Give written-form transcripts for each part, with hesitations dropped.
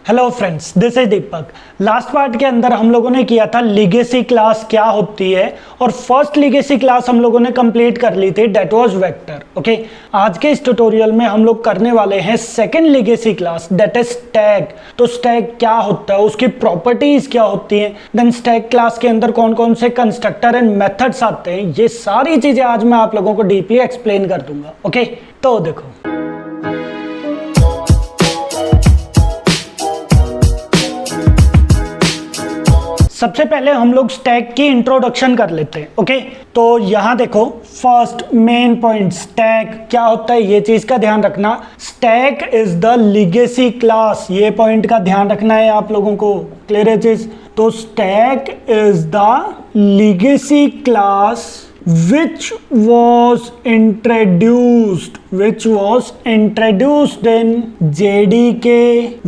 Hello friends, this is Deepak. Last part के अंदर हम लोगों ने किया था लीगेसी क्लास क्या होती है और फर्स्ट लीगेसी क्लास हम लोगों ने कंप्लीट कर ली थी, डेट वाज वेक्टर। ओके, आज के इस ट्यूटोरियल में हम लोग करने वाले हैं second legacy class, that is stack. तो स्टैक क्या होता है, उसकी प्रॉपर्टीज क्या होती हैं, देन स्टैक क्लास के अंदर कौन कौन से कंस्ट्रक्टर एंड मेथड्स आते हैं, ये सारी चीजें आज मैं आप लोगों को डीपली एक्सप्लेन कर दूंगा। ओके, तो देखो, सबसे पहले हम लोग स्टैक की इंट्रोडक्शन कर लेते हैं। ओके, तो यहां देखो, फर्स्ट मेन पॉइंट, स्टैक क्या होता है ये चीज का ध्यान रखना। Stack is the legacy class, ये पॉइंट का ध्यान रखना है आप लोगों को। क्लियर है चीज? तो stack is the legacy class which was introduced in JDK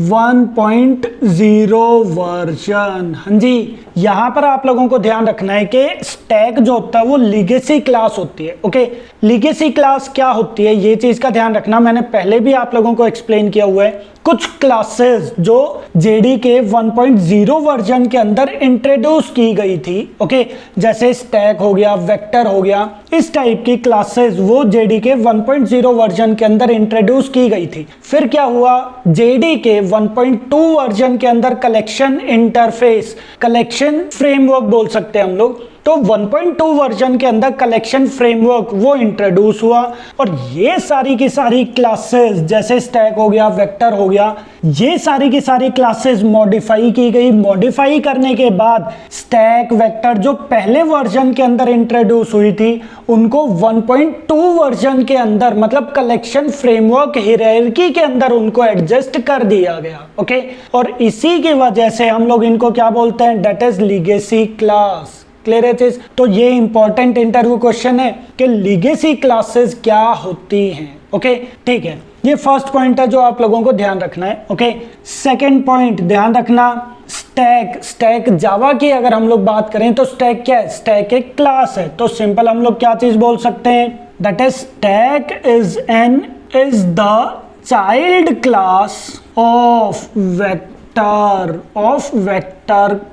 1.0 version. हाँ जी, यहां पर आप लोगों को ध्यान रखना है कि स्टैक जो होता है वो लीगेसी क्लास होती है। ओके, लीगेसी क्लास क्या होती है ये चीज का ध्यान रखना, मैंने पहले भी आप लोगों को एक्सप्लेन किया हुआ है। कुछ क्लासेस जो JDK 1.0 वर्जन के अंदर इंट्रोड्यूस की गई थी, ओके, जैसे स्टैक हो गया, वेक्टर हो गया, इस टाइप की क्लासेस वो JDK 1.0 वर्जन के अंदर इंट्रोड्यूस की गई थी। फिर क्या हुआ, JDK 1.2 वर्जन के अंदर कलेक्शन इंटरफेस, कलेक्शन फ्रेमवर्क बोल सकते हैं हम लोग, तो 1.2 वर्जन के अंदर कलेक्शन फ्रेमवर्क वो इंट्रोड्यूस हुआ और ये सारी की सारी क्लासेस जैसे स्टैक हो गया, वेक्टर हो गया, ये सारी की सारी क्लासेस मॉडिफाई की गई। मॉडिफाई करने के बाद स्टैक, वेक्टर जो पहले वर्जन के अंदर इंट्रोड्यूस हुई थी उनको 1.2 वर्जन के अंदर, मतलब कलेक्शन फ्रेमवर्क हायरार्की के अंदर उनको एडजस्ट कर दिया गया। ओके, और इसी की वजह से हम लोग इनको क्या बोलते हैं, that is legacy class. Clear है चीज? तो ये इंपॉर्टेंट इंटरव्यू क्वेश्चन है कि लीगेसी क्लासेस क्या होती हैं। ओके, ठीक है, ये फर्स्ट पॉइंट है जो आप लोगों को ध्यान रखना है। ओके, सेकंड पॉइंट ध्यान रखना, स्टैक। स्टैक जावा की अगर हम लोग बात करें तो स्टैक क्या है, स्टैक एक क्लास है। तो सिंपल हम लोग क्या चीज बोल सकते हैं, that is stack is the child class of vector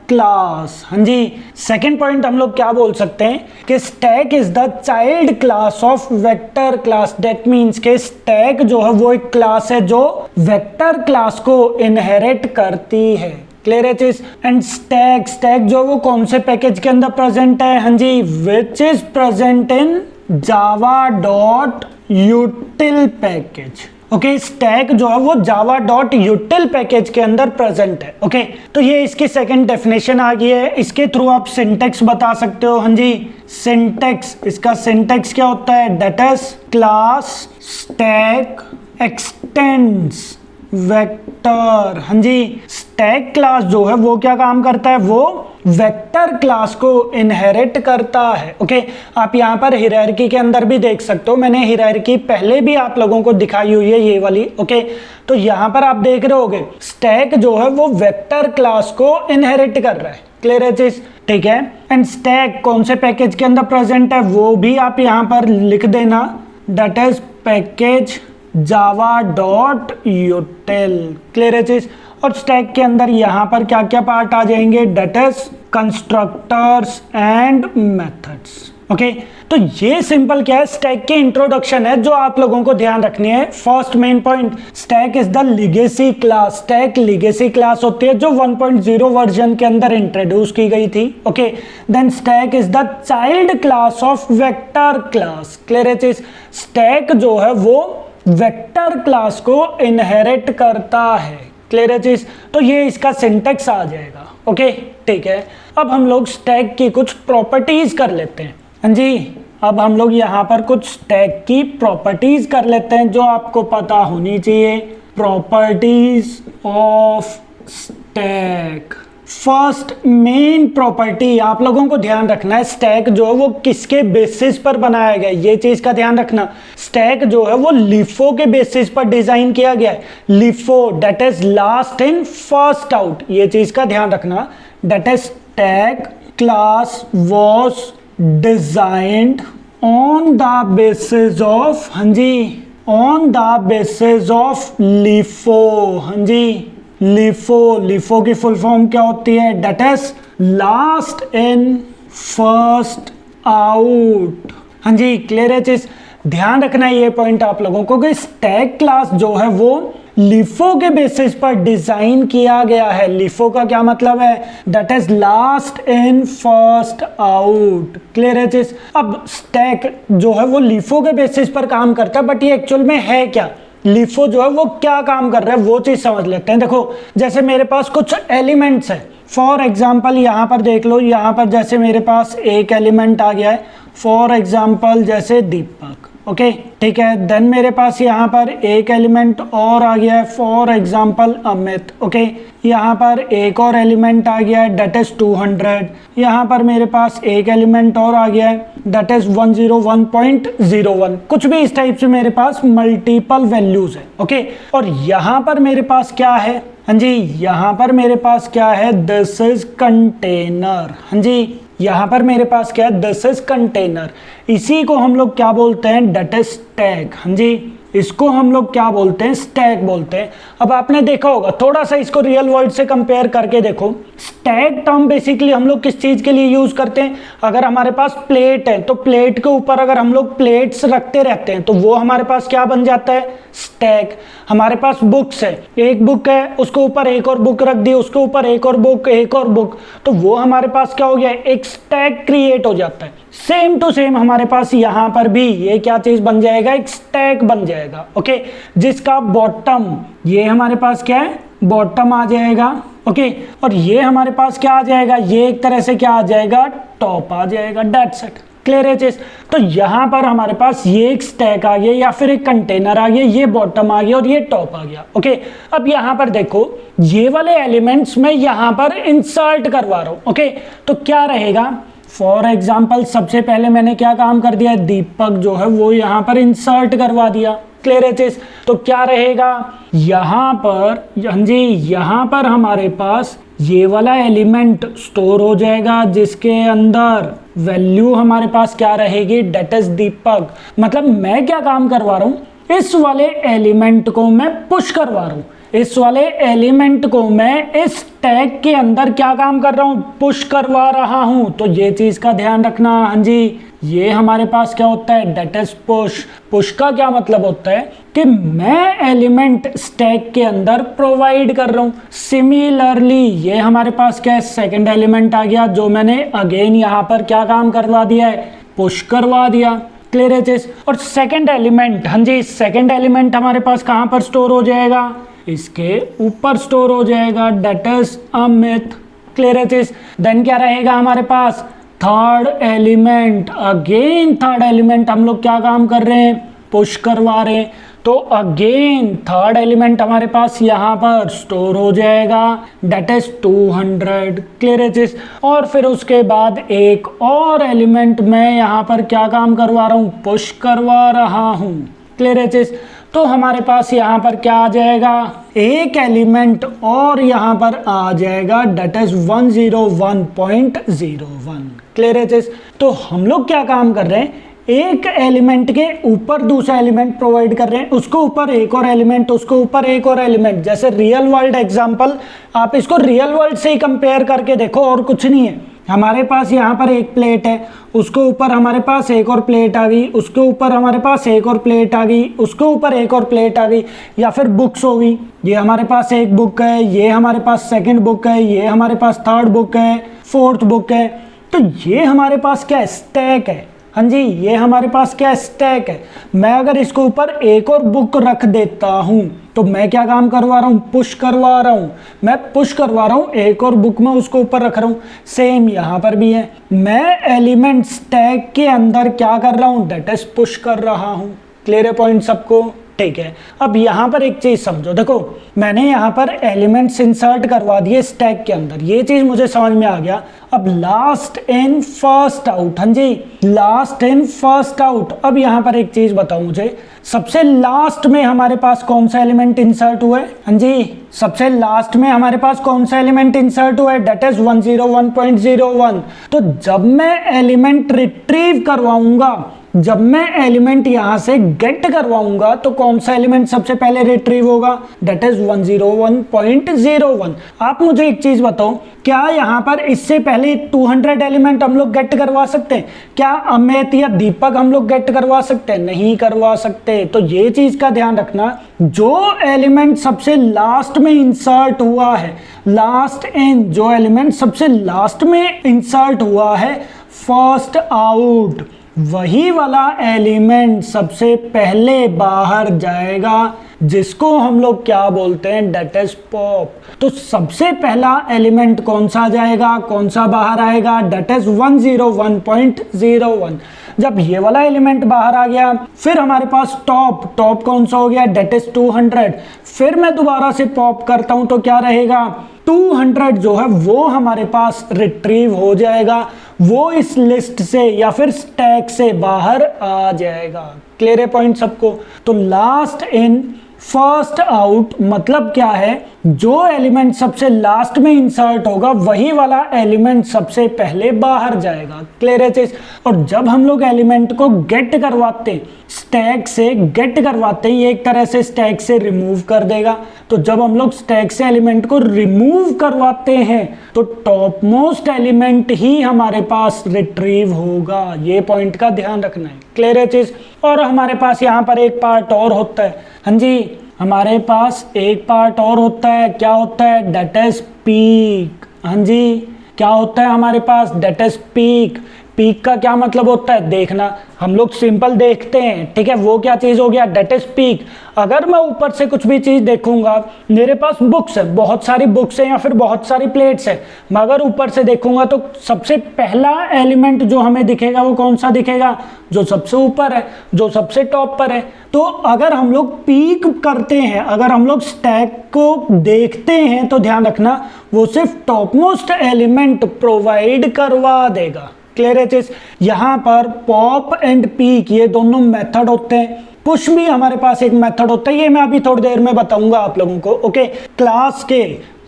class. हाँ जी, सेकेंड पॉइंट हम लोग क्या बोल सकते हैं कि stack is the child class of vector class. That means के स्टैक जो है वो एक क्लास है जो वेक्टर क्लास को इनहेरिट करती है। क्लियर है चीज? एंड स्टैक जो वो कौन से पैकेज के अंदर प्रेजेंट है, हाँ जी, which is present in java.util package. Okay, stack जो है वो java.util पैकेज के अंदर प्रेजेंट है। ओके, तो ये इसकी सेकंड डेफिनेशन आ गई है। इसके थ्रू आप सिंटेक्स बता सकते हो। हाँ जी, सिंटेक्स, इसका सिंटेक्स क्या होता है, that is class stack x tends vector. हाँ जी, स्टैक क्लास जो है वो क्या काम करता है, वो वेक्टर क्लास को इनहेरिट करता है। ओके, आप यहाँ पर हायरार्की के अंदर भी देख सकते हो, मैंने हायरार्की पहले भी आप लोगों को दिखाई हुई है ये वाली। ओके, तो यहाँ पर आप देख रहे होगे स्टैक जो है वो वेक्टर क्लास को इनहेरिट कर रहा है। क्लियर है चीज? ठीक है, एंड स्टैक कौन से पैकेज के अंदर प्रेजेंट है वो भी आप यहाँ पर लिख देना, that is package java.util। Clear है चीज? और स्टैक के अंदर यहां पर क्या क्या पार्ट आ जाएंगे, that is constructors and methods. Okay, तो ये सिंपल क्या है, स्टैक की इंट्रोडक्शन है जो आप लोगों को ध्यान रखनी है। First main point, stack is the legacy class. Stack legacy class होती है जो 1.0 वर्जन के अंदर इंट्रोड्यूस की गई थी। Okay, then stack is the child class of vector class. Clear है चीज? स्टैक जो है वो वेक्टर क्लास को इनहेरिट करता है। क्लियर है चीज? तो ये इसका सिंटेक्स आ जाएगा। ओके, ठीक है, अब हम लोग स्टैक की कुछ प्रॉपर्टीज कर लेते हैं। हाँ जी, अब हम लोग यहाँ पर कुछ स्टैक की प्रॉपर्टीज कर लेते हैं जो आपको पता होनी चाहिए। Properties of stack. First main property आप लोगों को ध्यान रखना है, स्टैक जो है वो किसके बेसिस पर बनाया गया है ये चीज का ध्यान रखना। स्टैक जो है वो लिफो के बेसिस पर डिजाइन किया गया है। LIFO that is last in first out, ये चीज का ध्यान रखना। That is stack class was designed on the basis of, हाँ जी, on the basis of LIFO. हाँ जी, लिफो की फुल फॉर्म क्या होती है? That is last in first out. हाँ जी, क्लियर है चीज। ध्यान रखना है ये पॉइंट आप लोगों को कि स्टैक क्लास जो है वो लिफो के बेसिस पर डिजाइन किया गया है। लिफो का क्या मतलब है? That is last in first out. Clear है चीज। अब स्टैक जो है वो लिफो के बेसिस पर काम करता है, बट ये एक्चुअल में है क्या? लिफो जो है वो क्या काम कर रहा है वो चीज समझ लेते हैं। देखो, जैसे मेरे पास कुछ एलिमेंट्स है, फॉर एग्जाम्पल यहाँ पर देख लो, यहाँ पर जैसे मेरे पास एक एलिमेंट आ गया है, फॉर एग्जाम्पल जैसे दीपक। ओके, ठीक है। देन मेरे पास यहाँ पर एक एलिमेंट और आ गया है, फॉर एग्जाम्पल अमित। ओके, यहाँ पर एक और एलिमेंट आ गया है, दैट इज 200। यहाँ पर मेरे पास एक एलिमेंट और आ गया है, दैट इज 101.01। कुछ भी इस टाइप से मेरे पास मल्टीपल वैल्यूज है। ओके, और यहाँ पर मेरे पास क्या है? हाँ जी, यहाँ पर मेरे पास क्या है? This is container. हाँ जी, यहाँ पर मेरे पास क्या है? This is container. इसी को हम लोग क्या बोलते हैं? That is stack. हाँ जी, इसको हम लोग क्या बोलते हैं? स्टैक बोलते हैं। अब आपने देखा होगा, थोड़ा सा इसको रियल वर्ल्ड से कंपेयर करके देखो। स्टैक टर्म बेसिकली हम लोग किस चीज के लिए यूज करते हैं? अगर हमारे पास प्लेट है तो प्लेट के ऊपर अगर हम लोग प्लेट्स रखते रहते हैं तो वो हमारे पास क्या बन जाता है? स्टैक। हमारे पास बुक्स है, एक बुक है, उसके ऊपर एक और बुक रख दी, उसके ऊपर एक और बुक, एक और बुक, तो वो हमारे पास क्या हो गया? एक स्टैक क्रिएट हो जाता है। सेम टू सेम हमारे पास यहाँ पर भी ये क्या चीज बन जाएगा? एक स्टैक बन जाएगा। ओके, जिसका बॉटम, ये हमारे पास क्या है? बॉटम आ जाएगा। ओके, और ये हमारे पास क्या आ जाएगा? ये एक तरह से क्या आ जाएगा? टॉप आ जाएगा। That's it. क्लियर है चीज। तो यहाँ पर हमारे पास ये एक स्टैक आ गया या फिर एक कंटेनर आ गया, ये बॉटम आ गया और ये टॉप आ गया। ओके, अब यहाँ पर देखो, ये वाले एलिमेंट्स मैं यहाँ पर इंसर्ट करवा रहा हूँ। ओके, तो क्या रहेगा? फॉर एग्जाम्पल सबसे पहले मैंने क्या काम कर दिया? दीपक जो है वो यहाँ पर इंसर्ट करवा दिया। क्लियर है चीज। तो क्या रहेगा यहाँ पर? हाँ जी, यहाँ पर हमारे पास ये वाला एलिमेंट स्टोर हो जाएगा जिसके अंदर वैल्यू हमारे पास क्या रहेगी? दैट इज दीपक। मतलब मैं क्या काम करवा रहा हूँ? इस वाले एलिमेंट को मैं पुश करवा रहा हूँ। इस वाले एलिमेंट को मैं इस टैग के अंदर क्या काम कर रहा हूं? पुश करवा रहा हूं। तो ये चीज का ध्यान रखना। हाँ जी, ये हमारे पास क्या होता है? That is push. पुश का क्या मतलब होता है कि मैं एलिमेंट स्टैक के अंदर प्रोवाइड कर रहा हूं। सिमिलरली ये हमारे पास क्या है? सेकंड एलिमेंट आ गया जो मैंने अगेन यहां पर क्या काम करवा दिया है? पुश करवा दिया। क्लियर है चीज। और सेकंड एलिमेंट, हाँ जी, सेकंड एलिमेंट हमारे पास कहां पर स्टोर हो जाएगा? इसके ऊपर स्टोर हो जाएगा। That is Amit. क्लियर है चीज। देन क्या रहेगा हमारे पास? Third element. Again third element हम लोग क्या काम कर रहे हैं? पुश करवा रहे हैं। तो अगेन थर्ड एलिमेंट हमारे पास यहाँ पर स्टोर हो जाएगा। That is 200। क्लियर है चीज। और फिर उसके बाद एक और एलिमेंट मैं यहाँ पर क्या काम करवा रहा हूँ? पुश करवा रहा हूँ। क्लियर है चीज। तो हमारे पास यहाँ पर क्या आ जाएगा? एक एलिमेंट और यहाँ पर आ जाएगा। That is 101.01। क्लियर है चीज। तो हम लोग क्या काम कर रहे हैं? एक एलिमेंट के ऊपर दूसरा एलिमेंट प्रोवाइड कर रहे हैं, उसके ऊपर एक और एलिमेंट, उसके ऊपर एक और एलिमेंट। जैसे रियल वर्ल्ड एग्जांपल, आप इसको रियल वर्ल्ड से ही कंपेयर करके देखो, और कुछ नहीं है। हमारे पास यहाँ पर एक प्लेट है, उसके ऊपर हमारे पास एक और प्लेट आ गई, उसके ऊपर हमारे पास एक और प्लेट आ गई, उसके ऊपर एक और प्लेट आ गई। या फिर बुक्स हो गई, ये हमारे पास एक बुक है, ये हमारे पास सेकंड बुक है, ये हमारे पास थर्ड बुक है, फोर्थ बुक है। तो ये हमारे पास क्या है? स्टैक है। हाँ जी, ये हमारे पास क्या स्टैक है। मैं अगर इसके ऊपर एक और बुक रख देता हूं तो मैं क्या काम करवा रहा हूं? पुश करवा रहा हूं। मैं पुश करवा रहा हूं, एक और बुक में उसको ऊपर रख रहा हूं। सेम यहां पर भी है, मैं एलिमेंट स्टैक के अंदर क्या कर रहा हूं? दैट इज पुश कर रहा हूं। क्लियर है पॉइंट सबको? ठीक है। अब यहाँ पर एक चीज समझो, देखो मैंने यहाँ पर एलिमेंट्स इंसर्ट करवा दिए स्टैक के अंदर, ये चीज मुझे समझ में आ गया। अब लास्ट इन फर्स्ट आउट, हाँ जी, लास्ट इन फर्स्ट आउट। अब यहाँ पर एक चीज बताओ मुझे, सबसे लास्ट में हमारे पास कौन सा एलिमेंट इंसर्ट हुआ है? हाँ जी, सबसे लास्ट में हमारे पास कौन सा एलिमेंट इंसर्ट हुआ है? That is 101.01। तो जब मैं एलिमेंट रिट्रीव करवाऊंगा जब मैं एलिमेंट यहां से गेट करवाऊंगा तो कौन सा एलिमेंट सबसे पहले रिट्रीव होगा, दैट इज 101.01। आप मुझे एक चीज बताओ, क्या यहाँ पर इससे पहले 200 एलिमेंट हम लोग गेट करवा सकते हैं? क्या अमित या दीपक हम लोग गेट करवा सकते हैं? नहीं करवा सकते। तो ये चीज का ध्यान रखना, जो एलिमेंट सबसे लास्ट में इंसर्ट हुआ है, लास्ट इन, जो एलिमेंट सबसे लास्ट में इंसर्ट हुआ है, फर्स्ट आउट, वही वाला एलिमेंट सबसे पहले बाहर जाएगा, जिसको हम लोग क्या बोलते हैं, दैट इज पॉप। तो सबसे पहला एलिमेंट कौन सा जाएगा, कौन सा बाहर आएगा, दैट इज 101.01। जब ये वाला एलिमेंट बाहर आ गया, फिर हमारे पास टॉप कौन सा हो गया, दैट इज 200। फिर मैं दोबारा से पॉप करता हूं तो क्या रहेगा, 200 जो है वो हमारे पास रिट्रीव हो जाएगा, वो इस लिस्ट से या फिर स्टैक से बाहर आ जाएगा। क्लियर है पॉइंट सबको? तो लास्ट इन फर्स्ट आउट मतलब क्या है, जो एलिमेंट सबसे लास्ट में इंसर्ट होगा वही वाला एलिमेंट सबसे पहले बाहर जाएगा। क्लियर है चीज? और जब हम लोग एलिमेंट को गेट करवाते हैं, स्टैक से गेट करवाते हैं, ये एक तरह से स्टैक से रिमूव कर देगा। तो जब हम लोग स्टैक से एलिमेंट को रिमूव करवाते हैं तो टॉप मोस्ट एलिमेंट ही हमारे पास रिट्रीव होगा। ये पॉइंट का ध्यान रखना है। क्लियर है चीज? और हमारे पास यहाँ पर एक पार्ट और होता है, हाँ जी, हमारे पास एक पार्ट और होता है। क्या होता है, दैट इज पीक। हाँ जी, क्या होता है हमारे पास, दैट इज पीक। पीक का क्या मतलब होता है, देखना। हम लोग सिंपल देखते हैं, ठीक है, वो क्या चीज हो गया, दैट इज पीक। अगर मैं ऊपर से कुछ भी चीज देखूंगा, मेरे पास बुक्स है, बहुत सारी बुक्स है या फिर बहुत सारी प्लेट्स है, मगर ऊपर से देखूंगा तो सबसे पहला एलिमेंट जो हमें दिखेगा वो कौन सा दिखेगा, जो सबसे ऊपर है, जो सबसे टॉप पर है। तो अगर हम लोग पीक करते हैं, अगर हम लोग स्टैक को देखते हैं तो ध्यान रखना वो सिर्फ टॉप मोस्ट एलिमेंट प्रोवाइड करवा देगा। क्लियर है चीज? यहां पर पॉप एंड पीक ये दोनों मेथड होते हैं। पुश भी हमारे पास एक मेथड होता है, ये मैं अभी थोड़ी देर में बताऊंगा आप लोगों को। ओके, क्लास के,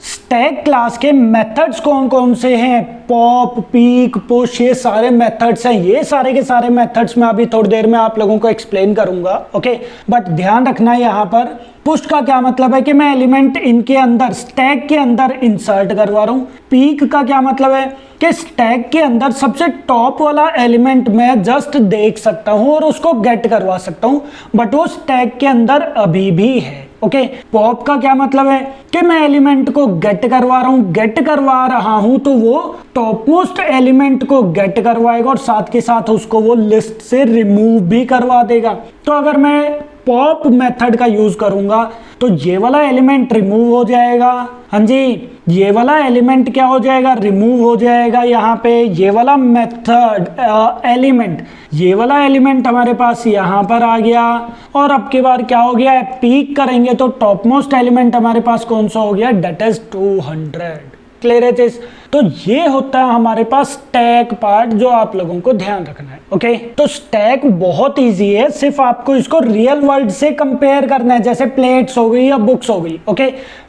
स्टैक क्लास के मेथड्स कौन कौन से हैं, पॉप, पीक, पुश, ये सारे मेथड्स हैं। ये सारे के सारे मेथड्स मैं अभी थोड़ी देर में आप लोगों को एक्सप्लेन करूंगा। ओके, बट ध्यान रखना यहाँ पर पुश का क्या मतलब है कि मैं एलिमेंट इनके अंदर, स्टैक के अंदर इंसर्ट करवा रहा हूँ। पीक का क्या मतलब है कि स्टैक के अंदर सबसे टॉप वाला एलिमेंट मैं जस्ट देख सकता हूं और उसको गेट करवा सकता हूं, बट वो स्टैक के अंदर अभी भी है। ओके, पॉप का क्या मतलब है कि मैं एलिमेंट को गेट करवा रहा हूं, गेट करवा रहा हूं तो वो टॉप मोस्ट एलिमेंट को गेट करवाएगा और साथ के साथ उसको वो लिस्ट से रिमूव भी करवा देगा। तो अगर मैं पॉप मेथड का यूज करूंगा तो ये वाला एलिमेंट रिमूव हो जाएगा। हाँ जी, ये वाला एलिमेंट क्या हो जाएगा, रिमूव हो जाएगा। यहाँ पे ये वाला मेथड एलिमेंट, ये वाला एलिमेंट हमारे पास यहाँ पर आ गया। और अब की बार क्या हो गया है, पीक करेंगे तो टॉप मोस्ट एलिमेंट हमारे पास कौन सा हो गया, दैट इज 200। क्लियर है चीज? तो ये होता है हमारे पास स्टैक पार्ट, जो आप लोगों को ध्यान रखना है। ओके, तो स्टैक बहुत इजी है, सिर्फ आपको इसको रियल वर्ल्ड से कंपेयर करना है, जैसे प्लेट्स हो गई या बुक्स हो गई। ओके,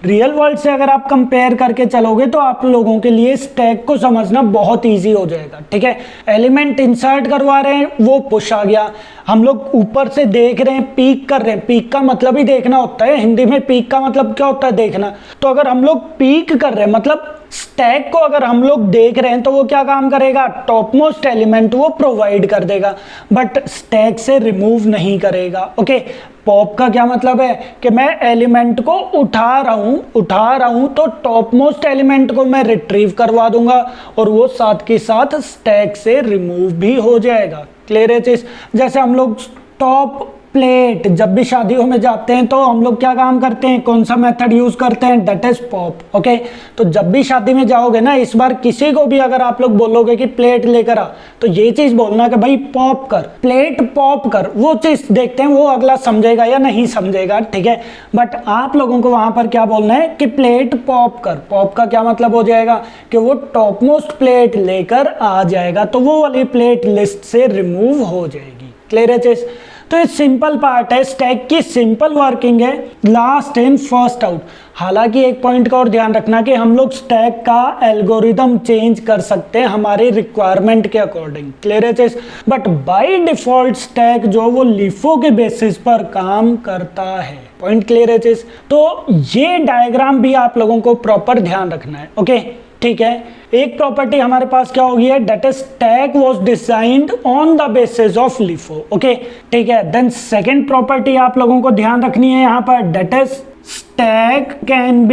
रियल वर्ल्ड से अगर आप कंपेयर करके चलोगे तो आप लोगों के लिए स्टैक को समझना बहुत इजी हो जाएगा। ठीक है, एलिमेंट इंसर्ट करवा रहे हैं, वो पुश आ गया। हम लोग ऊपर से देख रहे हैं, पीक कर रहे हैं। पीक का मतलब ही देखना होता है, हिंदी में पीक का मतलब क्या होता है, देखना। तो अगर हम लोग पीक कर रहे हैं मतलब स्टैक को अगर हम लोग देख रहे हैं तो वो क्या काम करेगा, टॉप मोस्ट एलिमेंट वो प्रोवाइड कर देगा, बट स्टैक से रिमूव नहीं करेगा। ओके, पॉप का क्या मतलब है कि मैं एलिमेंट को उठा रहा हूं तो टॉप मोस्ट एलिमेंट को मैं रिट्रीव करवा दूंगा और वो साथ के साथ स्टैक से रिमूव भी हो जाएगा। क्लियर है चीज? जैसे हम लोग टॉप प्लेट, जब भी शादियों में जाते हैं तो हम लोग क्या काम करते हैं, कौन सा मेथड यूज करते हैं, दैट इज पॉप। ओके, तो जब भी शादी में जाओगे ना, इस बार किसी को भी अगर आप लोग बोलोगे कि प्लेट लेकर आ, तो ये चीज बोलना कि भाई पॉप कर, प्लेट पॉप कर। वो चीज देखते हैं वो अगला समझेगा या नहीं समझेगा, ठीक है, बट आप लोगों को वहां पर क्या बोलना है कि प्लेट पॉप कर। पॉप का क्या मतलब हो जाएगा कि वो टॉप मोस्ट प्लेट लेकर आ जाएगा, तो वो वाली प्लेट लिस्ट से रिमूव हो जाएगी। क्लियर है चीज? तो ये सिंपल पार्ट है, स्टैक की सिंपल वर्किंग है, लास्ट इन फर्स्ट आउट। हालांकि एक पॉइंट का और ध्यान रखना कि हम लोग स्टैक का एल्गोरिदम चेंज कर सकते हैं हमारे रिक्वायरमेंट के अकॉर्डिंग, क्लियर है चीज। बट बाय डिफॉल्ट स्टैक जो वो लीफो के बेसिस पर काम करता है, पॉइंट क्लियर है चीज। तो ये डायग्राम भी आप लोगों को प्रॉपर ध्यान रखना है, ओके ठीक है। एक प्रॉपर्टी हमारे पास क्या होगी है, that is stack was designed on the basis of LIFO, okay ठीक है। देन सेकंड प्रॉपर्टी आप लोगों को ध्यान रखनी है यहाँ पर, that is stack can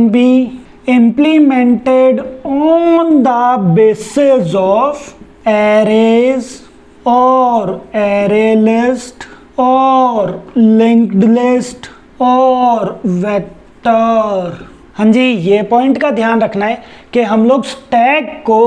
be implemented on the basis of arrays or array list और linked list और वेक्टर। हाँ जी, ये पॉइंट का ध्यान रखना है कि हम लोग स्टैक को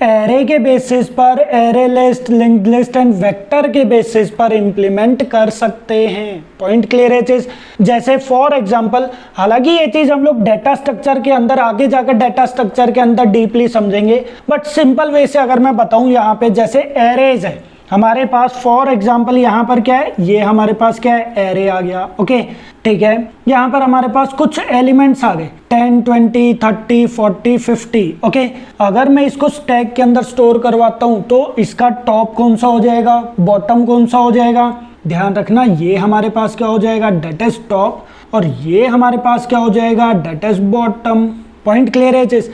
एरे के बेसिस पर, array list, linked list and vector के बेसिस पर इंप्लीमेंट कर सकते हैं, पॉइंट क्लियर है चीज। जैसे फॉर एग्जांपल, हालांकि ये चीज हम लोग डेटा स्ट्रक्चर के अंदर आगे जाकर डेटा स्ट्रक्चर के अंदर डीपली समझेंगे, बट सिंपल वे से अगर मैं बताऊं यहाँ पे, जैसे एरेज है हमारे पास, फॉर एग्जाम्पल यहाँ पर क्या है, ये हमारे पास क्या है, एरे आ गया, ओके ठीक है। यहाँ पर हमारे पास कुछ एलिमेंट्स आ गए 10, 20, 30, 40, 50, ओके। अगर मैं इसको स्टैक के अंदर स्टोर करवाता हूँ तो इसका टॉप कौन सा हो जाएगा, बॉटम कौन सा हो जाएगा, ध्यान रखना। ये हमारे पास क्या हो जाएगा, डेट इज टॉप, और ये हमारे पास क्या हो जाएगा, that is bottom, point clear है चीज।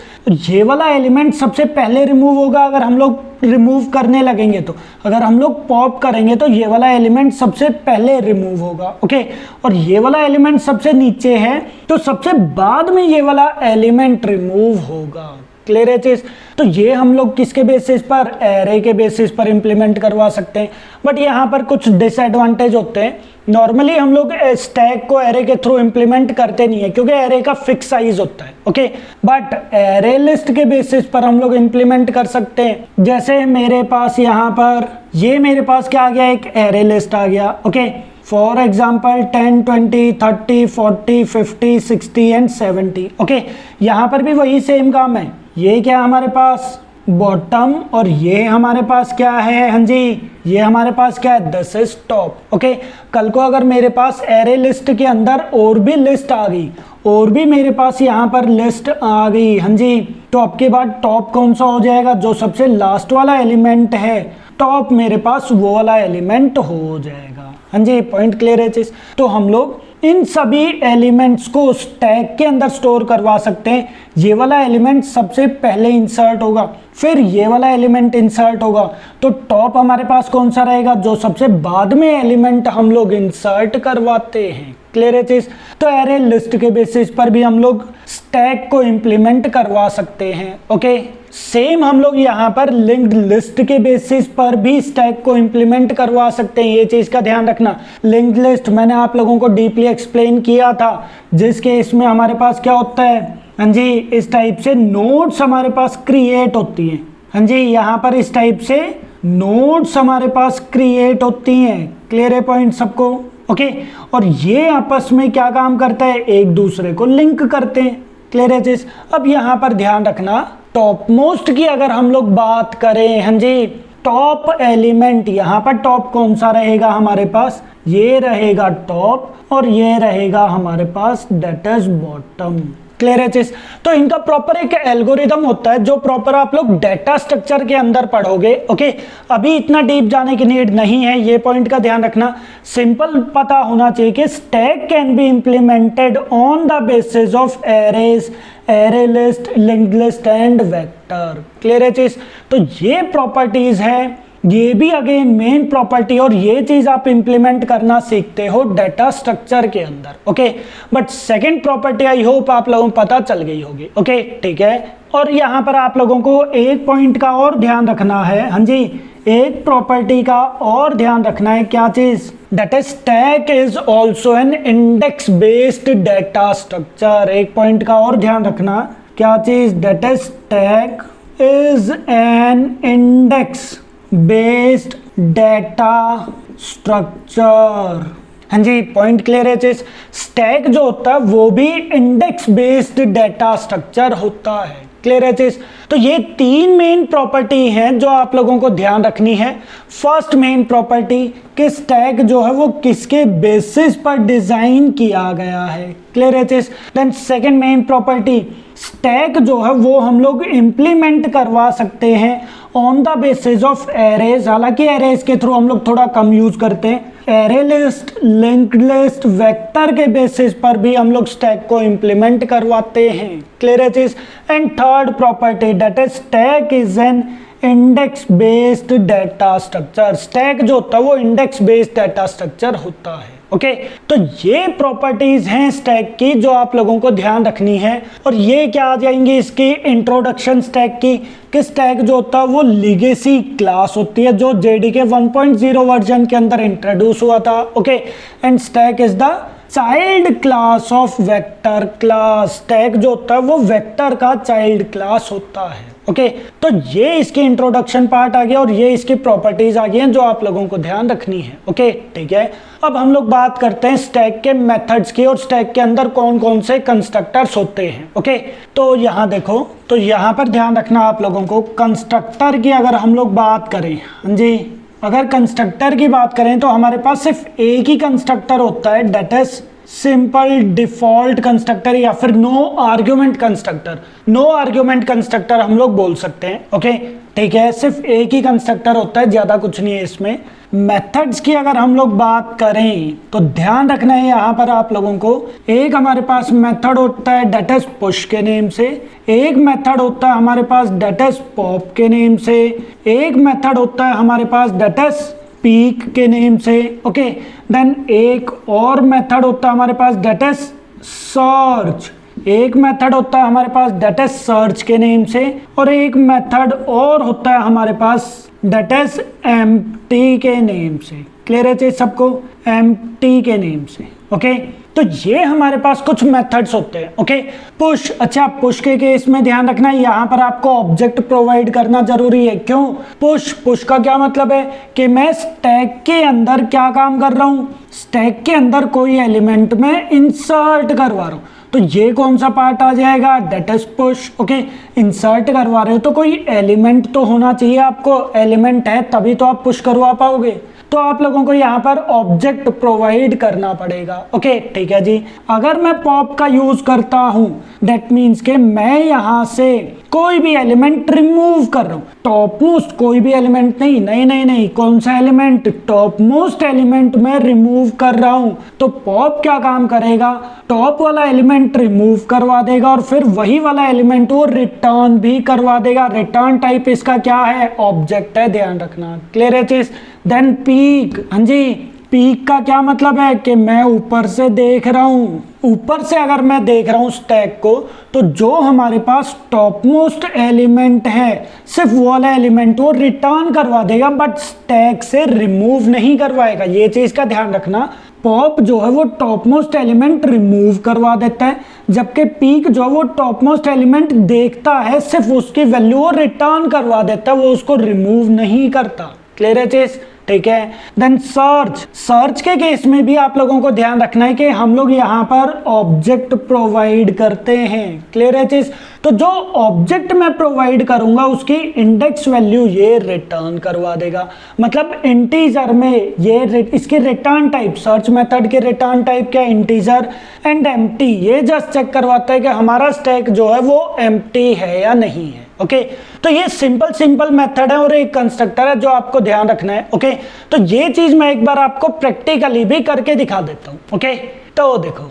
ये वाला एलिमेंट सबसे पहले रिमूव होगा अगर हम लोग रिमूव करने लगेंगे तो, अगर हम लोग पॉप करेंगे तो ये वाला एलिमेंट सबसे पहले रिमूव होगा, ओके। और ये वाला एलिमेंट सबसे नीचे है तो सबसे बाद में ये वाला एलिमेंट रिमूव होगा, क्लियर है चीज। तो ये हम लोग किसके बेसिस पर, एरे के बेसिस पर इंप्लीमेंट करवा सकते हैं। बट यहाँ पर कुछ डिसएडवांटेज होते हैं। नॉर्मली हम लोग स्टैक को एरे के थ्रू इंप्लीमेंट करते नहीं है क्योंकि एरे का फिक्स साइज होता है, ओके। बट एरे लिस्ट के बेसिस पर हम लोग इंप्लीमेंट कर सकते हैं। जैसे मेरे पास यहाँ पर ये मेरे पास क्या आ गया, एक एरे लिस्ट आ गया, okay. For example 10, 20, 30, 40, 50, 60 and 70, okay. यहाँ पर भी वही सेम काम है। ये क्या हमारे पास बॉटम, और ये हमारे पास क्या है, हाँ जी ये हमारे पास क्या है, दिस इज टॉप, ओके। कल को अगर मेरे पास एरे लिस्ट के अंदर और भी लिस्ट आ गई, और भी मेरे पास यहाँ पर लिस्ट आ गई, हाँ जी, टॉप के बाद टॉप कौन सा हो जाएगा, जो सबसे लास्ट वाला एलिमेंट है, टॉप मेरे पास वो वाला एलिमेंट हो जाएगा, हाँ जी, पॉइंट क्लियर है चीज। तो हम लोग इन सभी एलिमेंट्स को स्टैक के अंदर स्टोर करवा सकते हैं। ये वाला एलिमेंट सबसे पहले इंसर्ट होगा, फिर ये वाला एलिमेंट इंसर्ट होगा, तो टॉप हमारे पास कौन सा रहेगा, जो सबसे बाद में एलिमेंट हम लोग इंसर्ट करवाते हैं, क्लियर है चीज। तो एरे लिस्ट के बेसिस पर भी हम लोग स्टैक को इंप्लीमेंट करवा सकते हैं, ओके। सेम हम लोग यहाँ पर लिंक्ड लिस्ट के बेसिस पर भी स्टैक को इंप्लीमेंट करवा सकते हैं। ये चीज का ध्यान रखना। लिंक्ड लिस्ट मैंने आप लोगों को डीपली एक्सप्लेन किया था, जिसके इसमें हमारे पास क्या होता है, हाँ जी, इस टाइप से नोड्स हमारे पास क्रिएट होती हैं, हाँ जी, यहाँ पर इस टाइप से नोड्स हमारे पास क्रिएट होती हैं, क्लियर है पॉइंट सबको, ओके। और ये आपस में क्या काम करता है, एक दूसरे को लिंक करते हैं, क्लियर है चीज। अब यहाँ पर ध्यान रखना, टॉप मोस्ट की अगर हम लोग बात करें, हाँ जी, टॉप एलिमेंट, यहाँ पर टॉप कौन सा रहेगा हमारे पास, ये रहेगा टॉप, और ये रहेगा हमारे पास दैट इज बॉटम, क्लियर है चीज। तो इनका प्रॉपर एक एल्गोरिदम होता है जो प्रॉपर आप लोग डेटा स्ट्रक्चर के अंदर पढ़ोगे, ओके। अभी इतना डीप जाने की नीड नहीं है, ये पॉइंट का ध्यान रखना। सिंपल पता होना चाहिए कि stack can be implemented on the basis of arrays, array list, linked list and vector, clear है चीज। तो ये प्रॉपर्टीज है, ये भी अगेन मेन प्रॉपर्टी, और ये चीज आप इंप्लीमेंट करना सीखते हो डेटा स्ट्रक्चर के अंदर, okay. But second property I hope आप लोगों को पता चल गई होगी, ओके ठीक है। और यहाँ पर आप लोगों को एक पॉइंट का और ध्यान रखना है, हाँ जी, एक प्रॉपर्टी का और ध्यान रखना है, क्या चीज, that is stack is also an index based data structure. एक पॉइंट का और ध्यान रखना, क्या चीज, that is stack is an index based data structure, हाँ जी, पॉइंट क्लियर है चीज। स्टैक जो होता है वो भी इंडेक्स बेस्ड डेटा स्ट्रक्चर होता है, क्लियर है चीज। तो ये तीन मेन प्रॉपर्टी हैं जो आप लोगों को ध्यान रखनी है। फर्स्ट मेन प्रॉपर्टी कि स्टैक जो है वो किसके बेसिस पर डिजाइन किया गया है, क्लियर है चीज। Then second main property, stack जो है वो हम लोग इंप्लीमेंट करवा सकते हैं on the basis of arrays. हालांकि एरेज के थ्रू हम लोग थोड़ा कम यूज करते हैं, array list, linked list, vector के बेसिस पर भी हम लोग स्टैक को इंप्लीमेंट करवाते हैं, क्लियर है चीज। And third property that is stack is an index based data structure. Stack जो होता है वो इंडेक्स बेस्ड डाटा स्ट्रक्चर होता है, ओके। तो ये प्रॉपर्टीज हैं स्टैक की जो आप लोगों को ध्यान रखनी है। और ये क्या आ जाएंगी इसकी इंट्रोडक्शन स्टैक की, कि स्टैक जो होता है वो लीगेसी क्लास होती है जो जेडीके 1.0 वर्जन के अंदर इंट्रोड्यूस हुआ था, okay. And stack is the child class of vector class. Stack जो होता है वो वेक्टर का चाइल्ड क्लास होता है, ओके। तो ये इसकी इंट्रोडक्शन पार्ट आ गया और ये इसकी प्रॉपर्टीज आ गई हैं जो आप लोगों को ध्यान रखनी है, ओके, ठीक है। अब हम लोग बात करते हैं स्टैक के मेथड्स की और स्टैक के अंदर कौन कौन से कंस्ट्रक्टर्स होते हैं, ओके। तो यहाँ देखो, तो यहाँ पर ध्यान रखना आप लोगों को, कंस्ट्रक्टर की अगर हम लोग बात करें, हाँ जी, अगर कंस्ट्रक्टर की बात करें तो हमारे पास सिर्फ एक ही कंस्ट्रक्टर होता है, that is simple default constructor या फिर no argument constructor. No argument constructor हम लोग बोल सकते हैं, ओके, ठीक है। सिर्फ एक ही कंस्ट्रक्टर होता है, ज्यादा कुछ नहीं है इसमें। मेथड्स की अगर हम लोग बात करें तो ध्यान रखना है यहाँ पर आप लोगों को, एक हमारे पास मेथड होता है दैट इज पुश के नेम से, एक मेथड होता है हमारे पास दैट इज पॉप के नेम से, एक मेथड होता है हमारे पास दैट इज पीक के नेम से, ओके। देन एक और मेथड होता है हमारे पास दैट इज सर्च, एक मेथड होता है हमारे पास दैट इज सर्च के नेम से, और एक मेथड और होता है हमारे पास दैट इज एम्प्टी के नेम से, क्लियर है चीज सबको, एम्प्टी के नेम से, ओके। तो ये हमारे पास कुछ मेथड्स होते हैं, ओके। पुश, अच्छा पुश के केस में ध्यान रखना है यहाँ पर आपको ऑब्जेक्ट प्रोवाइड करना जरूरी है। क्यों? पुश का क्या मतलब है कि मैं स्टैक के अंदर क्या काम कर रहा हूँ, स्टैक के अंदर कोई एलिमेंट में इंसर्ट करवा रहा हूँ। तो ये कौन सा पार्ट आ जाएगा, that is push, okay. Insert करवा रहे हो तो कोई एलिमेंट तो होना चाहिए, आपको एलिमेंट है तभी तो आप पुश करवा पाओगे। तो आप लोगों को यहाँ पर ऑब्जेक्ट प्रोवाइड करना पड़ेगा, ओके, ठीक है जी। अगर मैं पॉप का यूज करता हूँ दैट मीन्स के मैं यहाँ से कोई भी एलिमेंट रिमूव कर रहा हूँ, टॉप मोस्ट कोई भी एलिमेंट नहीं, नहीं नहीं नहीं, कौन सा एलिमेंट, टॉप मोस्ट एलिमेंट मैं रिमूव कर रहा हूँ। तो पॉप क्या काम करेगा, टॉप वाला एलिमेंट रिमूव करवा देगा और फिर वही वाला एलिमेंट वो रिटर्न भी करवा देगा। रिटर्न टाइप इसका क्या है, ऑब्जेक्ट है, ध्यान रखना, क्लियर है चीज। देन पीक, हाँ जी, पीक का क्या मतलब है कि मैं ऊपर से देख रहा हूँ, ऊपर से अगर मैं देख रहा हूँ स्टैक को तो जो हमारे पास टॉप मोस्ट एलिमेंट है सिर्फ वो वाला एलिमेंट वो रिटर्न करवा देगा बट स्टैक से रिमूव नहीं करवाएगा। ये चीज का ध्यान रखना, पॉप जो है वो टॉप मोस्ट एलिमेंट रिमूव करवा देता है, जबकि पीक जो है वो टॉप मोस्ट एलिमेंट देखता है, सिर्फ उसकी वैल्यू वो रिटर्न करवा देता है, वो उसको रिमूव नहीं करता, क्लियर है चीज, ठीक है। देन सर्च के केस में भी आप लोगों को ध्यान रखना है कि हम लोग यहाँ पर ऑब्जेक्ट प्रोवाइड करते हैं, क्लियर है चीज। तो जो ऑब्जेक्ट मैं प्रोवाइड करूंगा उसकी इंडेक्स वैल्यू ये रिटर्न करवा देगा, मतलब इंटीजर में ये इसकी रिटर्न टाइप, सर्च मेथड के रिटर्न टाइप क्या, इंटीजर एंड एम्प्टी। ये जस्ट चेक करवाता है कि हमारा स्टैक जो है वो एम्प्टी है या नहीं है, ओके। तो ये सिंपल मेथड है और एक कंस्ट्रक्टर है जो आपको ध्यान रखना है, ओके। तो ये चीज मैं एक बार आपको प्रैक्टिकली भी करके दिखा देता हूँ, ओके। तो देखो,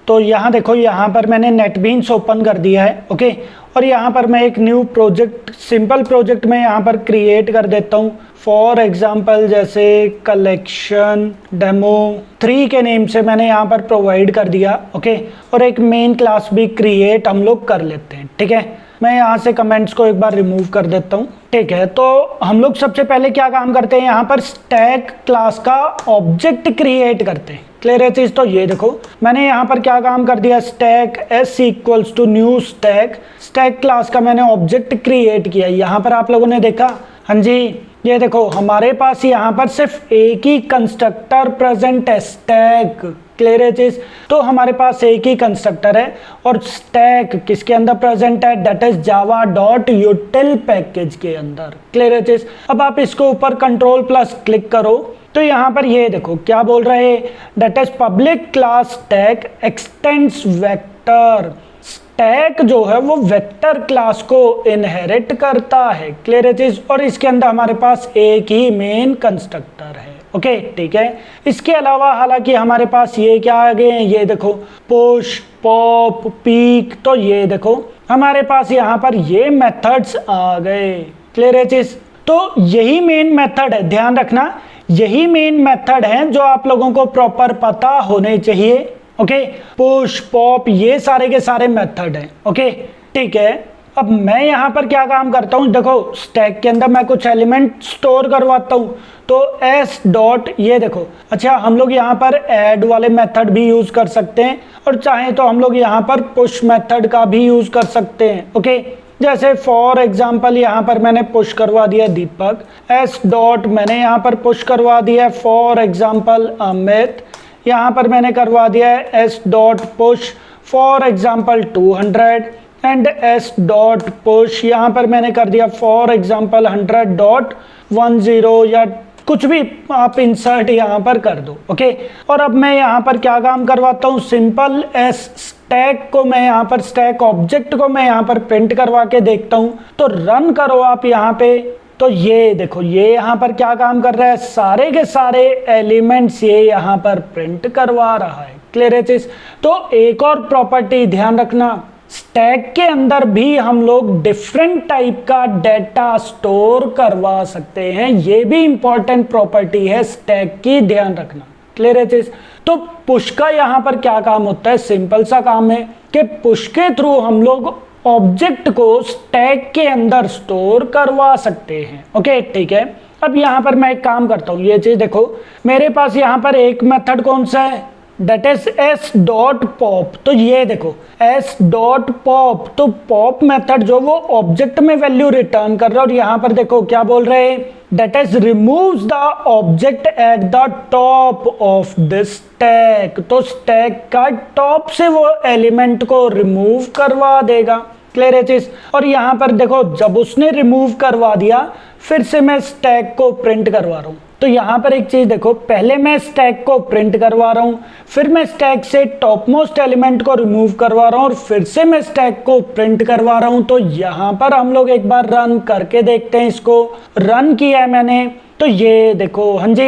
तो यहाँ देखो, यहाँ पर मैंने नेटबीन्स ओपन कर दिया है, ओके। और यहाँ पर मैं एक न्यू प्रोजेक्ट, सिंपल प्रोजेक्ट में यहाँ पर क्रिएट कर देता हूँ। फॉर एग्जाम्पल जैसे कलेक्शन डेमो 3 के नेम से मैंने यहाँ पर प्रोवाइड कर दिया, ओके। और एक मेन क्लास भी क्रिएट हम लोग कर लेते हैं, ठीक है। मैं यहाँ से कमेंट्स को एक बार रिमूव कर देता हूँ, ठीक है। तो हम लोग सबसे पहले क्या काम करते हैं, यहाँ पर स्टैक क्लास का ऑब्जेक्ट क्रिएट करते हैं, क्लियर है चीज। तो ये देखो मैंने यहाँ पर क्या काम कर दिया, stack S equals to new stack, stack class का मैंने ऑब्जेक्ट क्रिएट किया। यहाँ पर आप लोगों ने देखा, हाँ जी, ये देखो हमारे पास यहाँ पर सिर्फ एक ही कंस्ट्रक्टर प्रेजेंट है, स्टैक। क्लियर है चीज? तो हमारे पास एक ही कंस्ट्रक्टर है और स्टैक किसके अंदर प्रेजेंट है, that is Java dot यूटिल package के अंदर। क्लियर है चीज? अब आप इसके ऊपर कंट्रोल प्लस क्लिक करो तो यहाँ पर ये देखो क्या बोल रहे हैं, that is public class stack x tends vector. Stack जो है वो वेक्टर क्लास को इनहेरिट करता है। क्लियर है चीज? और इसके अंदर हमारे पास एक ही मेन कंस्ट्रक्टर है। ओके ठीक है। इसके अलावा हालांकि हमारे पास ये क्या आ गए हैं, ये देखो पुश, पॉप, पीक। तो ये देखो हमारे पास यहाँ पर ये मेथड्स आ गए। क्लियर है चीज? तो यही मेन मेथड है, ध्यान रखना यही मेन मेथड है जो आप लोगों को प्रॉपर पता होने चाहिए। ओके, पुश, पॉप, ये सारे के सारे मेथड हैं। ओके ठीक है। अब मैं यहाँ पर क्या काम करता हूँ, देखो स्टैक के अंदर मैं कुछ एलिमेंट स्टोर करवाता हूँ तो एस डॉट, ये देखो अच्छा हम लोग यहाँ पर ऐड वाले मेथड भी यूज कर सकते हैं और चाहे तो हम लोग यहाँ पर पुश मेथड का भी यूज कर सकते हैं। ओके, जैसे फॉर एग्जाम्पल यहाँ पर मैंने पुश करवा दिया दीपक, एस डॉट मैंने यहाँ पर पुश करवा दिया फॉर एग्जाम्पल अमित, यहाँ पर मैंने करवा दिया है S dot push for example 200 and S dot push यहाँ पर मैंने कर दिया फॉर एग्जाम्पल 100.10 या कुछ भी आप इंसर्ट यहाँ पर कर दो। ओके, और अब मैं यहाँ पर क्या काम करवाता हूँ, सिंपल एस स्टैक को मैं यहाँ पर स्टैक ऑब्जेक्ट को मैं यहाँ पर प्रिंट करवा के देखता हूँ। तो रन करो आप यहाँ पे, तो ये देखो ये यहाँ पर क्या काम कर रहा है, सारे के सारे एलिमेंट्स ये यहाँ पर प्रिंट करवा रहा है। क्लियर है चीज? तो एक और प्रॉपर्टी ध्यान रखना, स्टैक के अंदर भी हम लोग डिफरेंट टाइप का डेटा स्टोर करवा सकते हैं, ये भी इंपॉर्टेंट प्रॉपर्टी है स्टैक की, ध्यान रखना। क्लियर है चीज? तो पुश का यहाँ पर क्या काम होता है, सिंपल सा काम है कि पुश के थ्रू हम लोग ऑब्जेक्ट को स्टैक के अंदर स्टोर करवा सकते हैं। ओके ठीक है। अब यहाँ पर मैं एक काम करता हूँ, ये चीज देखो मेरे पास यहाँ पर एक मेथड कौन सा है, that is S dot pop. तो ये देखो एस डॉट पॉप, तो पॉप मेथड जो वो ऑब्जेक्ट में वैल्यू रिटर्न कर रहा है और यहाँ पर देखो क्या बोल रहे हैं, that is removes the object at the top of this stack. तो स्टैक का टॉप से वो एलिमेंट को रिमूव करवा देगा। क्लियर है चीज? और यहाँ पर देखो जब उसने रिमूव करवा दिया फिर से मैं स्टैक को प्रिंट करवा रहा हूँ। तो यहाँ पर एक चीज देखो, पहले मैं स्टैक को प्रिंट करवा रहा हूँ, फिर मैं स्टैक से टॉप मोस्ट एलिमेंट को रिमूव करवा रहा हूँ और फिर से मैं स्टैक को प्रिंट करवा रहा हूँ। तो यहाँ पर हम लोग एक बार रन करके देखते हैं, इसको रन किया है मैंने तो ये देखो, हाँ जी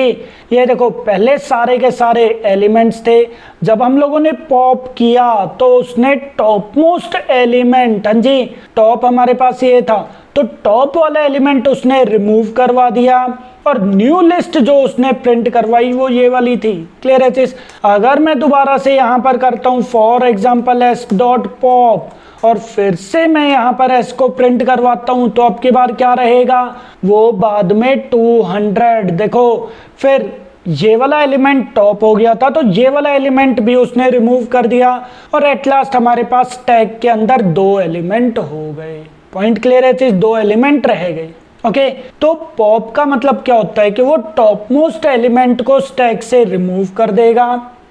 ये देखो पहले सारे के सारे एलिमेंट्स थे, जब हम लोगों ने पॉप किया तो उसने टॉप मोस्ट एलिमेंट, हाँ जी टॉप हमारे पास ये था, तो टॉप वाला एलिमेंट उसने रिमूव करवा दिया और न्यू लिस्ट जो उसने प्रिंट करवाई वो ये वाली थी। क्लियर है चीज? अगर मैं दोबारा से यहाँ पर करता हूँ for example S dot pop और फिर से मैं यहाँ पर एस को प्रिंट करवाता हूँ तो अब की बार क्या रहेगा, वो बाद में 200। देखो फिर ये वाला एलिमेंट टॉप हो गया था तो ये वाला एलिमेंट भी उसने रिमूव कर दिया और एट लास्ट हमारे पास स्टैक के अंदर 2 एलिमेंट हो गए। पॉइंट क्लियर है चीज? 2 एलिमेंट रह गए। ओके, तो पॉप का मतलब क्या होता है कि वो टॉप मोस्ट एलिमेंट को स्टैक से रिमूव कर देगा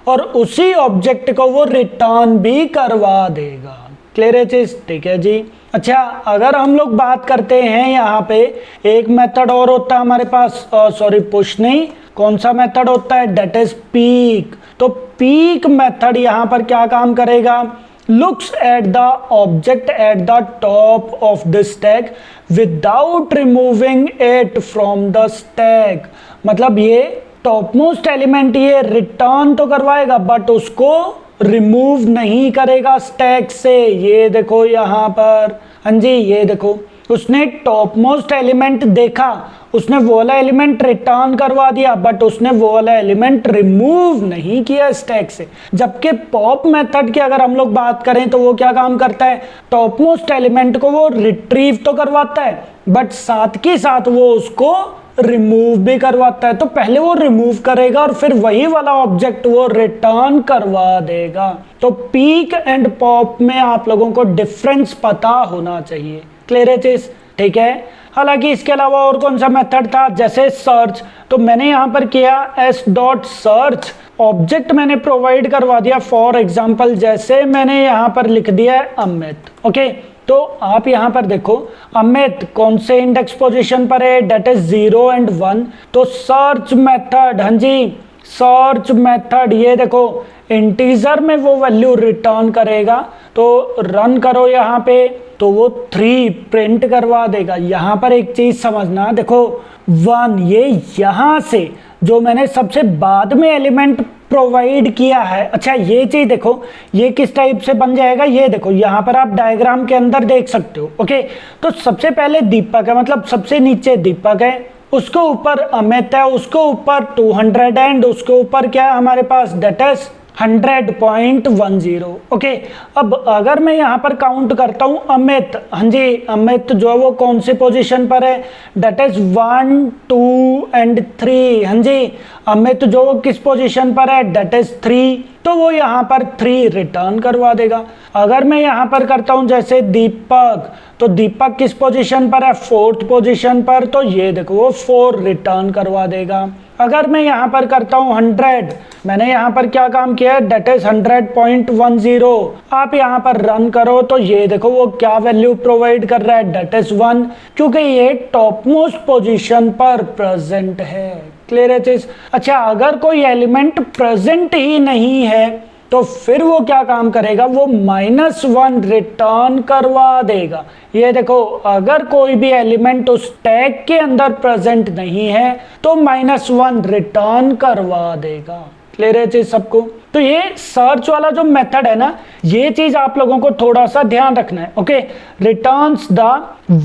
और उसी ऑब्जेक्ट को वो रिटर्न भी करवा देगा। क्लियर है चीज? ठीक है जी। अच्छा, अगर हम लोग बात करते हैं यहाँ पे एक मेथड और होता है हमारे पास, सॉरी पुश नहीं, कौन सा मेथड होता है, डेट इज पीक। तो पीक मेथड यहाँ पर क्या काम करेगा, looks at the object at the top of the stack without removing it from the stack। मतलब ये टॉप मोस्ट एलिमेंट ये रिटर्न तो करवाएगा बट उसको रिमूव नहीं करेगा स्टैक से। ये देखो यहाँ पर, हाँ जी ये देखो उसने टॉप मोस्ट एलिमेंट देखा, उसने वो वाला एलिमेंट रिटर्न करवा दिया बट उसने वो वाला एलिमेंट रिमूव नहीं किया स्टैक से। जबकि पॉप मेथड की अगर हम लोग बात करें तो वो क्या काम करता है, टॉप मोस्ट एलिमेंट को वो रिट्रीव तो करवाता है बट साथ के साथ वो उसको रिमूव भी करवाता है। तो पहले वो रिमूव करेगा और फिर वही वाला ऑब्जेक्ट वो रिटर्न करवा देगा। तो पीक एंड पॉप में आप लोगों को डिफरेंस पता होना चाहिए। क्लियर है चीज? ठीक है। हालांकि इसके अलावा और कौन सा मेथड था, जैसे सर्च, तो मैंने यहाँ पर किया s.search, ऑब्जेक्ट मैंने प्रोवाइड करवा दिया, फॉर एग्जाम्पल जैसे मैंने यहाँ पर लिख दिया है अमित। ओके, तो आप यहाँ पर देखो अमित कौन से इंडेक्स पोजीशन पर है, डेट इज 0 and 1। तो सर्च मेथड, हाँ जी सर्च मेथड, ये देखो इंटीजर में वो वैल्यू रिटर्न करेगा। तो रन करो यहाँ पे, तो वो 3 प्रिंट करवा देगा। यहाँ पर एक चीज समझना, देखो 1 ये यहाँ से जो मैंने सबसे बाद में एलिमेंट प्रोवाइड किया है, अच्छा ये चीज देखो ये किस टाइप से बन जाएगा, ये देखो यहाँ पर आप डायग्राम के अंदर देख सकते हो। ओके, तो सबसे पहले दीपक है, मतलब सबसे नीचे दीपक है, उसके ऊपर अमित है, उसके ऊपर 200 एंड उसके ऊपर क्या है हमारे पास, डेट इज 100.10। ओके, अब अगर मैं यहाँ पर काउंट करता हूँ अमित, हाँ जी अमित जो है वो कौन सी पोजीशन पर है, डेट इज 1, 2 and 3। हाँ जी अमित जो वो किस पोजीशन पर है, डेट इज 3, तो वो यहाँ पर 3 रिटर्न करवा देगा। अगर मैं यहाँ पर करता हूँ जैसे दीपक, तो दीपक किस पोजीशन पर है, 4th पोजीशन पर, तो ये देखो वो 4 रिटर्न करवा देगा। अगर मैं यहाँ पर करता हूँ 100, मैंने यहाँ पर क्या काम किया है, डेट इज 100.10। आप यहाँ पर रन करो तो ये देखो वो क्या वैल्यू प्रोवाइड कर रहा है, डेट इज 1, क्योंकि ये टॉप मोस्ट पोजीशन पर प्रेजेंट है। क्लियर है चीज। अच्छा, अगर कोई एलिमेंट प्रेजेंट ही नहीं है तो फिर वो क्या काम करेगा, वो -1 रिटर्न करवा देगा। ये देखो अगर कोई भी एलिमेंट उस टैग के अंदर प्रेजेंट नहीं है तो -1 रिटर्न करवा देगा। क्लियर है चीज सबको। तो ये सर्च वाला जो मेथड है ना, ये चीज आप लोगों को थोड़ा सा ध्यान रखना है। Okay, returns the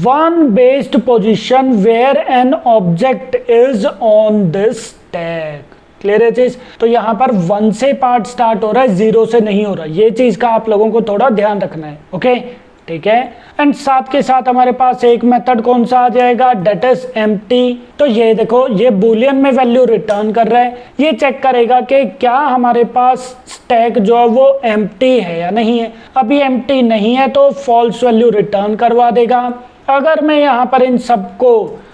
one based position where an object is on this tag. Clear है चीज। तो यहाँ पर 1 से पार्ट स्टार्ट हो रहा है, 0 से नहीं हो रहा, ये चीज का आप लोगों को थोड़ा ध्यान रखना है। ओके, ठीक है। एंड साथ के साथ हमारे पास एक मेथड कौन सा आ जाएगा, डेट इज एम्प्टी। तो ये देखो ये बूलियन में वैल्यू रिटर्न कर रहा है, ये चेक करेगा कि क्या हमारे पास स्टैक जो है वो एम्प्टी है या नहीं है। अभी एम्प्टी नहीं है तो फॉल्स वैल्यू रिटर्न करवा देगा। अगर मैं यहाँ पर इन सबको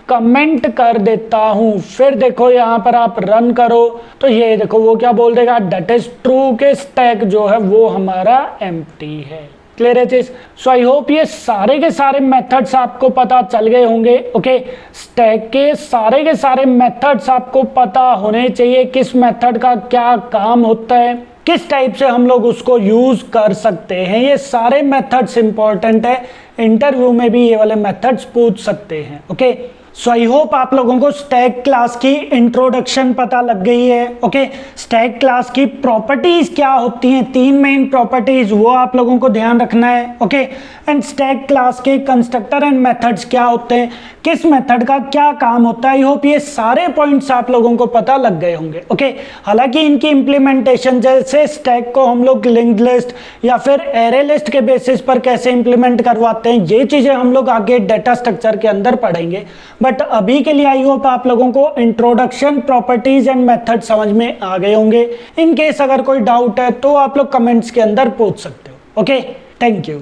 कमेंट कर देता हूं, फिर देखो यहाँ पर आप रन करो तो ये देखो वो क्या बोल देगा, डेट इज ट्रू के स्टैक जो है वो हमारा एम्प्टी है। क्लियर है चीज। सो आई होप ये सारे के सारे मेथड्स आपको पता चल गए होंगे। ओके, स्टैक के सारे मेथड्स आपको पता होने चाहिए, किस मेथड का क्या काम होता है, किस टाइप से हम लोग उसको यूज कर सकते हैं। ये सारे मेथड्स इंपॉर्टेंट है, इंटरव्यू में भी ये वाले मेथड्स पूछ सकते हैं। ओके, सो आई होप आप लोगों को स्टैक क्लास की इंट्रोडक्शन पता लग गई है। ओके, स्टैक क्लास की प्रॉपर्टीज क्या होती हैं, 3 मेन प्रॉपर्टीज, वो आप लोगों को ध्यान रखना है। ओके, एंड स्टैक क्लास के कंस्ट्रक्टर एंड मेथड्स क्या होते हैं, किस मेथड का क्या काम होता है। आई होप ये सारे पॉइंट्स आप लोगों को पता लग गए होंगे। ओके, हालांकि इनकी इंप्लीमेंटेशन, जैसे स्टैक को हम लोग लिंक्ड लिस्ट या फिर एरे लिस्ट के बेसिस पर कैसे इंप्लीमेंट करवाते हैं, ये चीजें हम लोग आगे डेटा स्ट्रक्चर के अंदर पढ़ेंगे। बट अभी के लिए आई होप आप लोगों को इंट्रोडक्शन, प्रॉपर्टीज एंड मेथड समझ में आ गए होंगे। इन केस अगर कोई डाउट है तो आप लोग कमेंट्स के अंदर पूछ सकते हो। Okay, thank you.